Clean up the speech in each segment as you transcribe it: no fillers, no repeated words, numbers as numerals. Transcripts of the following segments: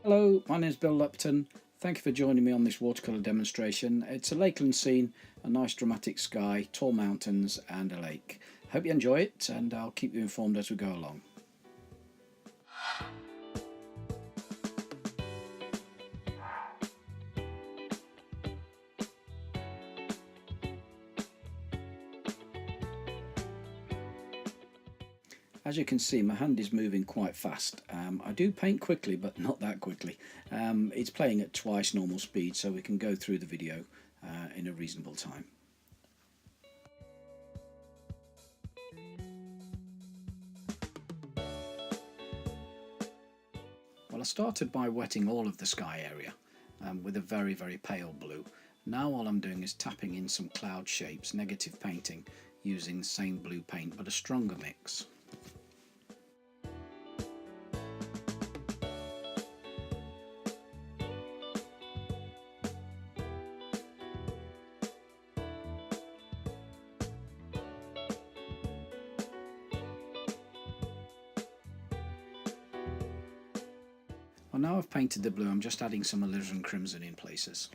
Hello, my name is Bill Lupton. Thank you for joining me on this watercolour demonstration. It's a Lakeland scene, a nice dramatic sky, tall mountains and a lake. Hope you enjoy it and I'll keep you informed as we go along. As you can see, my hand is moving quite fast. I do paint quickly, but not that quickly. It's playing at twice normal speed, so we can go through the video in a reasonable time. Well, I started by wetting all of the sky area with a very pale blue. Now all I'm doing is tapping in some cloud shapes, negative painting, using the same blue paint but a stronger mix. Well, now I've painted the blue, I'm just adding some alizarin crimson in places.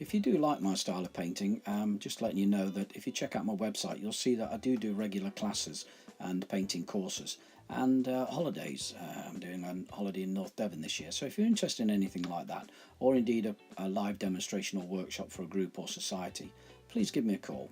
If you do like my style of painting, just letting you know that if you check out my website, you'll see that I do regular classes and painting courses and holidays. I'm doing a holiday in North Devon this year, so if you're interested in anything like that, or indeed a live demonstration or workshop for a group or society, please give me a call.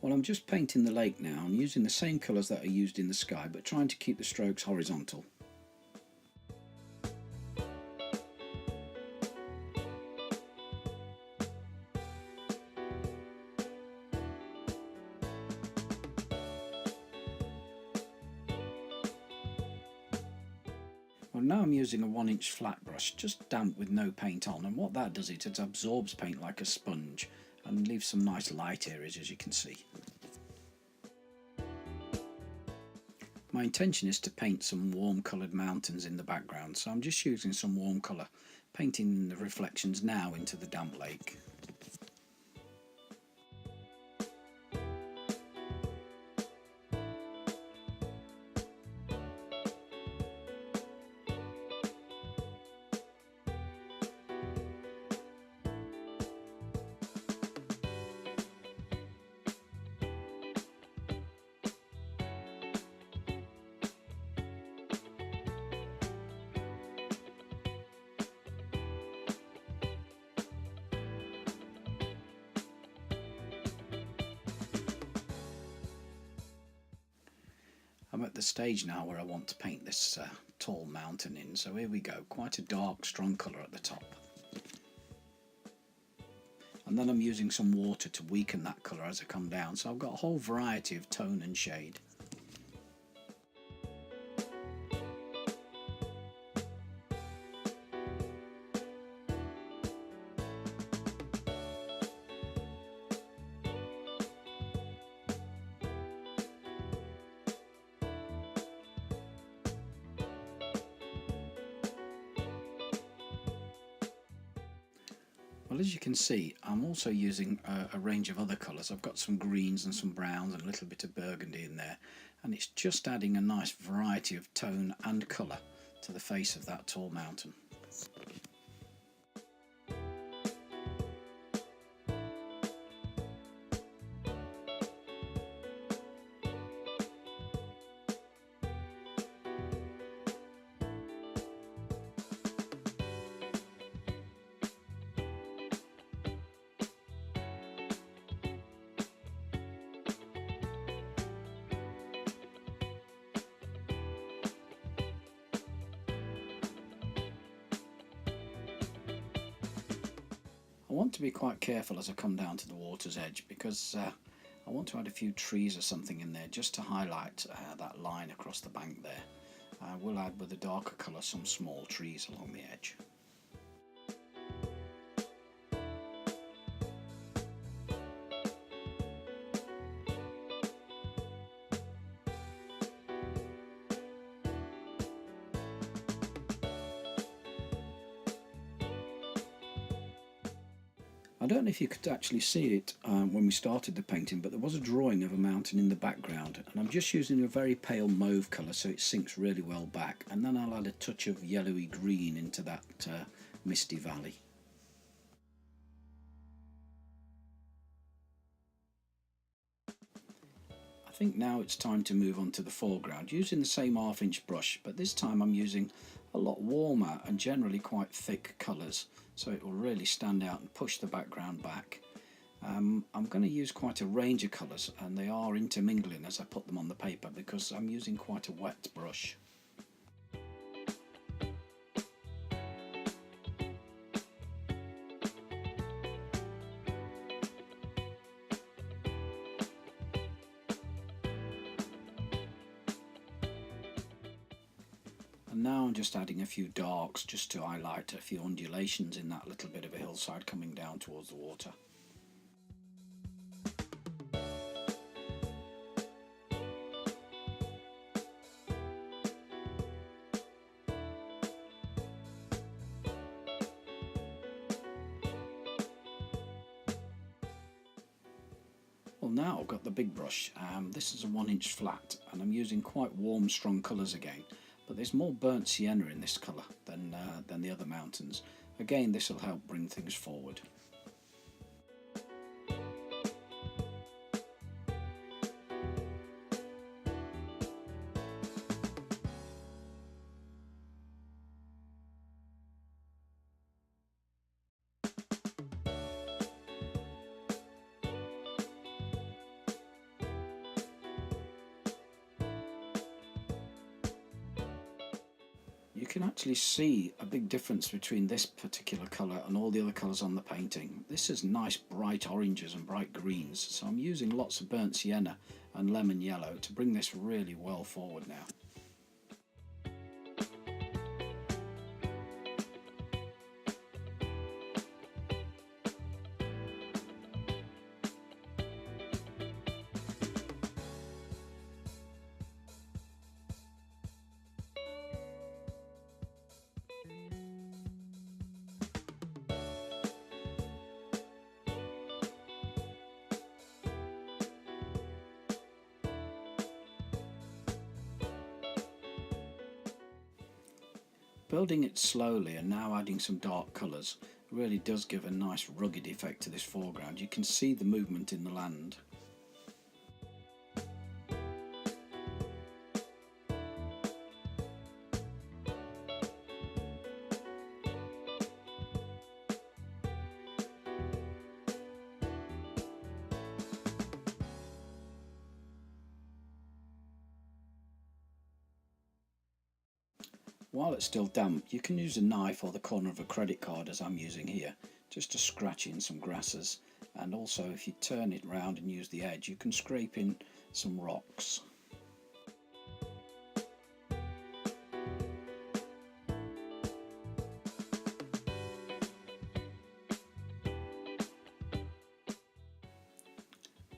Well, I'm just painting the lake now. I'm using the same colours that are used in the sky, but trying to keep the strokes horizontal. Well, now I'm using a 1-inch flat brush, just damp with no paint on, and what that does is it absorbs paint like a sponge and leaves some nice light areas, as you can see. My intention is to paint some warm coloured mountains in the background, so I'm just using some warm colour, painting the reflections now into the damp lake. I'm at the stage now where I want to paint this tall mountain in, so here we go, quite a dark strong colour at the top. And then I'm using some water to weaken that colour as I come down, so I've got a whole variety of tone and shade. Well, as you can see, I'm also using a range of other colours. I've got some greens and some browns and a little bit of burgundy in there, and it's just adding a nice variety of tone and colour to the face of that tall mountain. I want to be quite careful as I come down to the water's edge because I want to add a few trees or something in there just to highlight that line across the bank there. I will add with a darker colour some small trees along the edge. I don't know if you could actually see it when we started the painting, but there was a drawing of a mountain in the background, and I'm just using a very pale mauve colour so it sinks really well back, and then I'll add a touch of yellowy green into that misty valley. I think now it's time to move on to the foreground, using the same half-inch brush, but this time I'm using a lot warmer and generally quite thick colours, so it will really stand out and push the background back. I'm going to use quite a range of colours, and they are intermingling as I put them on the paper because I'm using quite a wet brush. And now I'm just adding a few darks just to highlight a few undulations in that little bit of a hillside coming down towards the water. Well, now I've got the big brush. This is a 1-inch flat, and I'm using quite warm, strong colours again. But there's more burnt sienna in this colour than the other mountains. Again, this will help bring things forward. You can actually see a big difference between this particular colour and all the other colours on the painting. This is nice bright oranges and bright greens, so I'm using lots of burnt sienna and lemon yellow to bring this really well forward now. Building it slowly and now adding some dark colours really does give a nice rugged effect to this foreground. You can see the movement in the land. While it's still damp, you can use a knife or the corner of a credit card, as I'm using here, just to scratch in some grasses, and also if you turn it round and use the edge you can scrape in some rocks.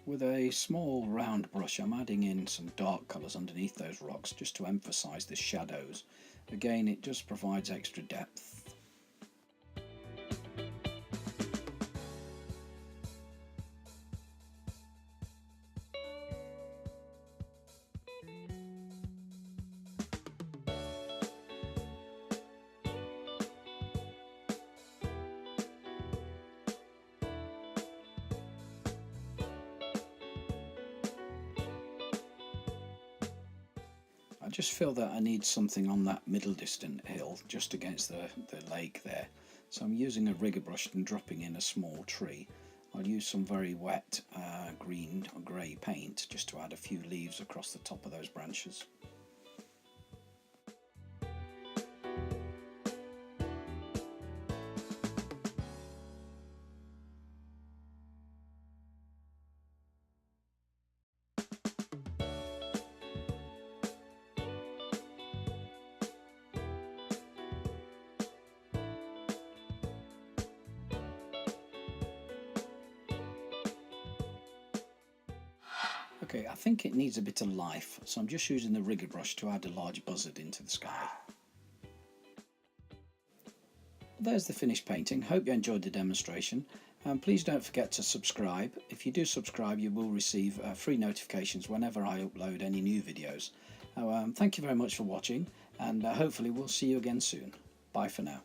With a small round brush I'm adding in some dark colours underneath those rocks just to emphasise the shadows. Again, it just provides extra depth. I just feel that I need something on that middle distant hill just against the lake there, so I'm using a rigger brush and dropping in a small tree. I'll use some very wet green or grey paint just to add a few leaves across the top of those branches. Okay, I think it needs a bit of life, so I'm just using the rigger brush to add a large buzzard into the sky. There's the finished painting. Hope you enjoyed the demonstration. Please don't forget to subscribe. If you do subscribe, you will receive free notifications whenever I upload any new videos. Thank you very much for watching, and hopefully we'll see you again soon. Bye for now.